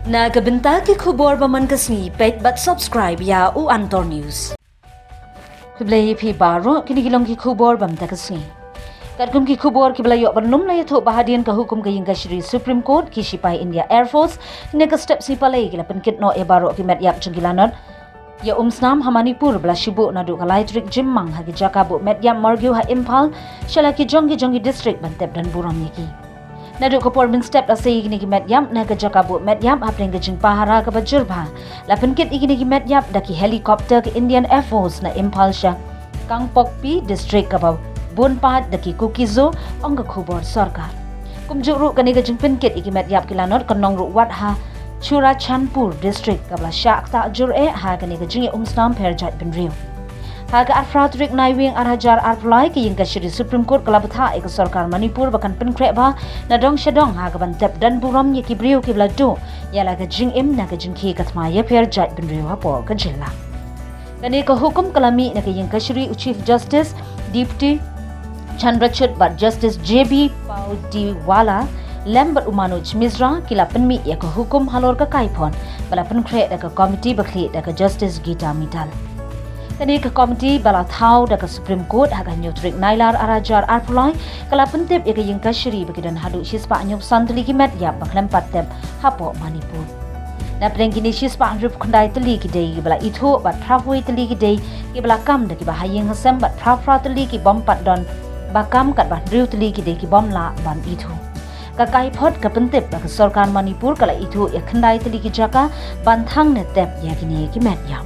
Nagabenta ki khubor baman kasni pet but subscribe ya u Antor News. Kiblay pi baro kinigilong ki khubor bam takasni. Kadkum ki khubor kibla yo banum la yato bahadian ka hukum ka yingka Shri Supreme Court ki Sipai India Air Force ne ka step si palay kila penkit no e baro ki metiap jingiaumsnam jingiaumsnam ha Manipur bla shibu naduh electric jimmang ha ki jakabu metiap margu ha Impal shala ki jongi district bantep dan buram yaki. Naduh kapor min step la sei igini ki metiap na ka jakabu metiap ha preng jing pahara ka bajurba la penkit igini ki metiap da ki helicopter ki Indian Air Force na Impal sha Kangpokpi district ka ba Bunpat daki kukizo ang khubor sarkar. Kumjuru kani gajing penkit ikimet yap kilanot kanong ruwat ha Churachandpur district kabla syak ta jur ha kani gajing umsnam perjat benriu. Ha ka afratrik naiwing arhajar arpulai ki yingka Shri Supreme Court kalabtha ek sarkar Manipur bakan penkre ba na dong shadong ha gaban tep dan buram ye kibriu kibla do yala gajing im na gajing ki katma ye perjat benriu ha por ka jilla. Kani ka hukum kalami na ki yingka Shri Chief Justice Deputy Chandrachud but Justice JB Paudiwala Lembat Umanuj Misra kila penmi ya ke hukum halor ka kaipon bala penkre da ka committee bakli da ka Justice Gita Midal. Kani ka committee bala thau da ka Supreme Court ha ka nyutrik nailar arajar arpulai kala pentep ya ka yingka Shri bakidan hadu shispa anyup santli ki met ya baklem pattep hapo Manipur. Na prengkini shispa anyup kundai teli ki dei bala itho bat prawoi teli ki dei ki bala kam da ki bahayeng hasem bat prawra teli ki bompat don bakam kat bandriu teli ki deki bom la ban itu. Kakai pot ka pentip ka sarkar Manipur kala itu ya khandai teli ki jaka banthang ne tep ya kini ki met ya.